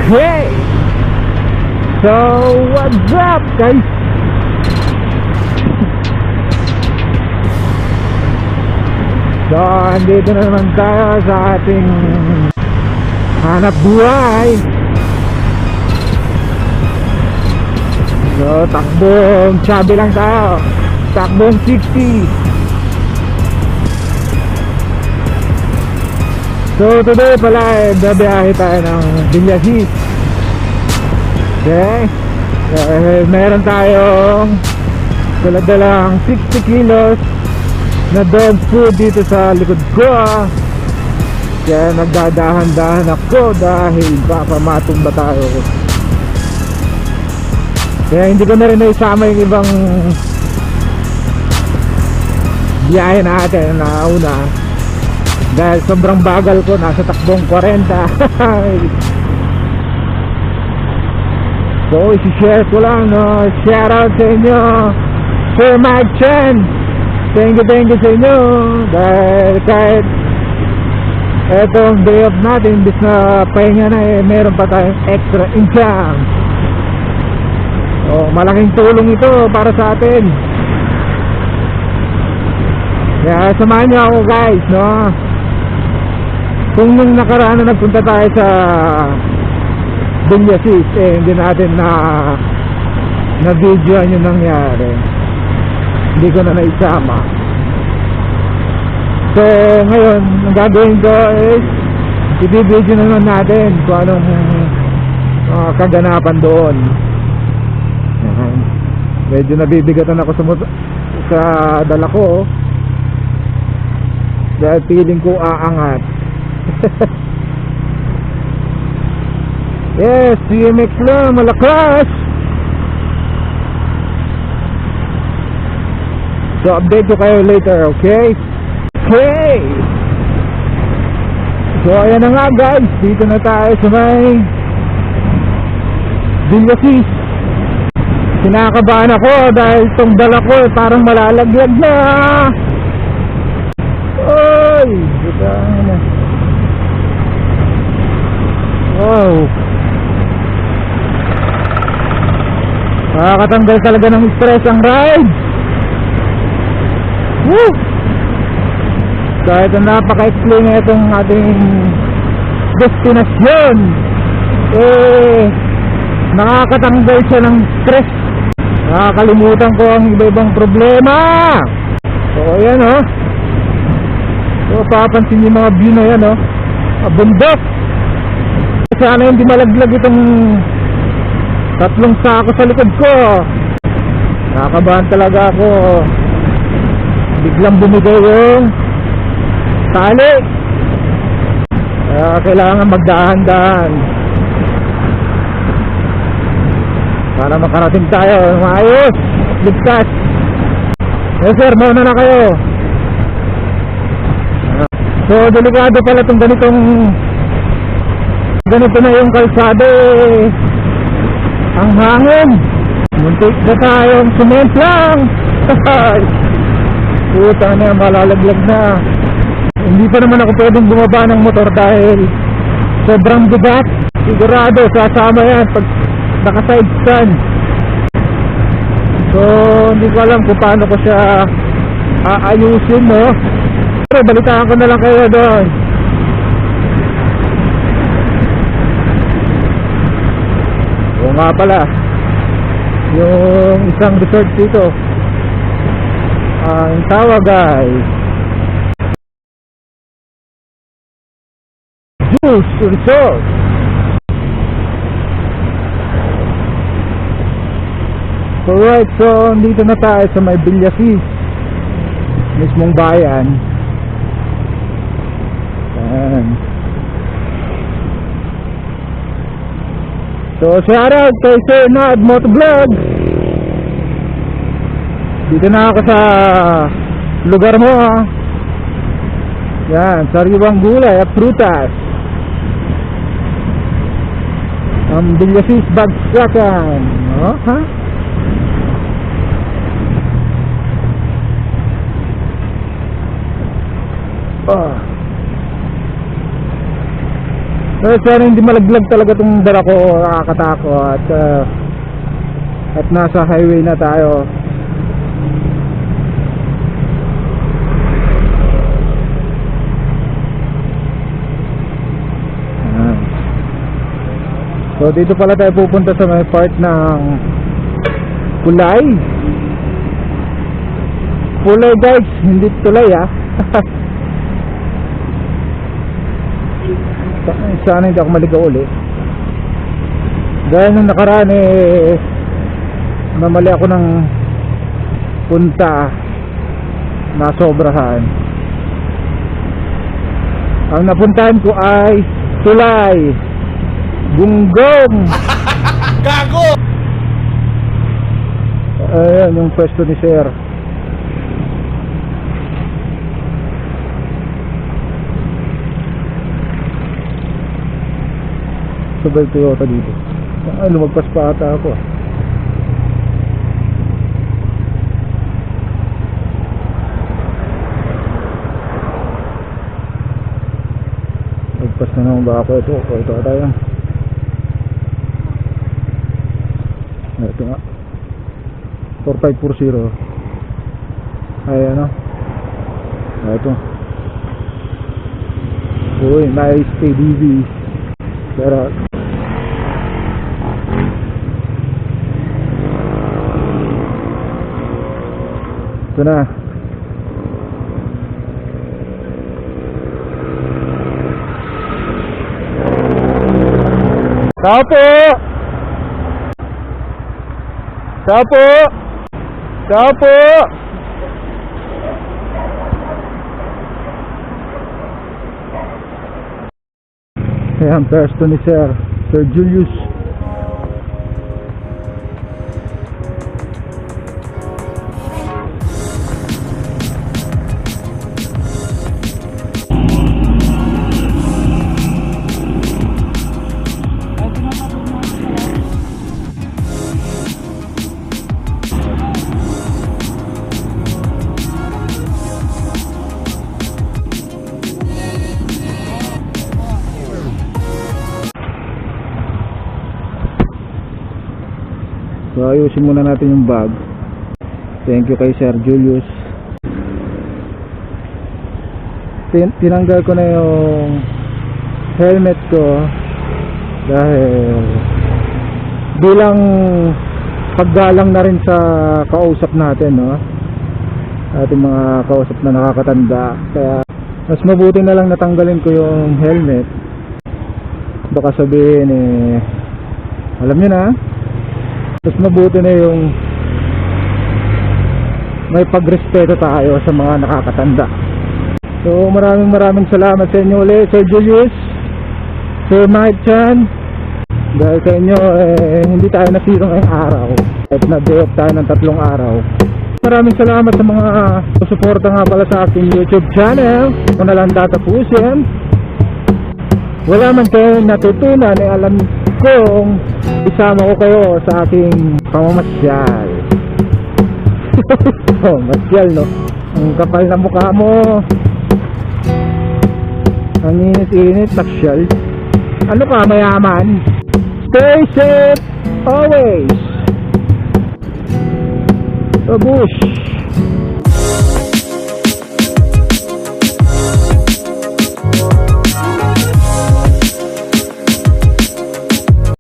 Hey! So, what's up guys? So, andito na naman tayo sa ating hanap buhay. So, takbong sabi lang tayo. Takbong 60. So, today pala babiyahe tayo ng Villasis. Okay? Meron tayong dala-dalang 60 kilos na dog food dito sa likod ko. Kaya nagdadahan-dahan ako dahil baka matumba tayo. Kaya hindi ko na rin naisama yung ibang biyahe natin na una dahil sobrang bagal ko, nasa takbong 40. So isi-share ko lang, no? Shout out sa inyo Sir Mike Chen. Thank you sa inyo dahil kahit etong day off natin, bis na pahinga na, meron pa tayong extra income. So malaking tulong ito para sa atin. Kaya samahan niyo ako guys, no? Kung nung nakaraan na nagpunta tayo sa Villasis, hindi natin na videoan yung nangyari. Hindi ko na naisama. So ngayon, ang gagawin ko is i-video naman natin kung anong kaganapan doon. Medyo nabibigatan ako sa dala ko, dahil feeling ko aangat. Yes, CMX lang, malakas. So update ko kayo later, okay? Okay. So ayan na nga guys, dito na tayo sa may Villasis. Kinakabahan ako dahil itong dala ko parang malalaglag na. Oy, butang na. Wow. Nakakatanggal talaga ng stress ang ride. Woo! Kahit ang napaka-explain na itong ating destinasyon, nakakatanggal siya ng stress. Nakakalimutan ko ang iba-ibang problema. So ayan oh. So papansin yung mga view na yan oh. Bundok. Sana hindi malaglag itong tatlong sako sa likod ko. Nakakabahan talaga ako. Biglang bumigay yung tali. Kaya kailangan magdahan-dahan para makarating tayo maayos, ligtas. Yes sir, mauna na kayo. So delikado pala itong ganito na yung kalsada ang hangin. Muntik na tayong cement lang. Puta na, malalaglag na. Hindi pa naman ako pwedeng bumaba ng motor dahil sobrang bigat. Sigurado sasama yan pag naka-side stand. So hindi ko alam kung paano ko siya aayusin, no? Pero balitaan ko na lang kayo doon. O nga pala, yung isang resort dito, ang tawag guys, Juice Resort. Alright, so dito na tayo sa may Villasis, mismong bayan. Ayan. So shout out kay Sir Nad Motovlog. Dito na ako sa lugar mo ha. Yan, sariwang gulay at prutas. Ang Villasis Bagsakan. Oh, ha? Sana hindi malaglag talaga itong dala ko, nakakatakot. At nasa highway na tayo. So dito pala tayo pupunta sa may part ng Kulay. Kulay guys, hindi tulay Sana hindi ako maligaw ulit. Dahil nung nakaraan namali ako ng punta na sobrahan. Ang napuntahan ko ay Tulay Bunggong. Gago! Ayan yung pwesto ni Sir. Sabay Toyota dito. Ay, lumagpas pa ata ako. Lumagpas na naman ba ako? Ito ata yan. Ito nga 4540. Ay ano. Ito. Uy, nice ADV. Pero ito na. Tapo! Tapo! Tapo! Ayan, pwesto ni Sir Julius. So ayusin muna natin yung bag. Thank you kay Sir Julius. Tinanggal ko na yung helmet ko dahil bilang paggalang na rin sa kausap natin, no? Ating mga kausap na nakakatanda. Kaya mas mabuti na lang natanggalin ko yung helmet. Baka sabihin alam niyo na, mas mabuti na yung may pagrespeto tayo sa mga nakakatanda. So maraming salamat sa inyo ulit, Sir Julius, Sir Mike Chan. Dahil sa inyo hindi tayo nasiro ngayong araw, at na-day off tayo ng 3 araw. Maraming salamat sa mga susuporta nga pala sa aking YouTube channel. Kung na lang tatapusin, wala man kayo natutunan, alam kong isama ko kayo sa aking pamamasyal. Masyal, no? Ang kapal na mukha mo, ang init-init, masyal. Ano ka, mayaman? Stay safe always. Babush.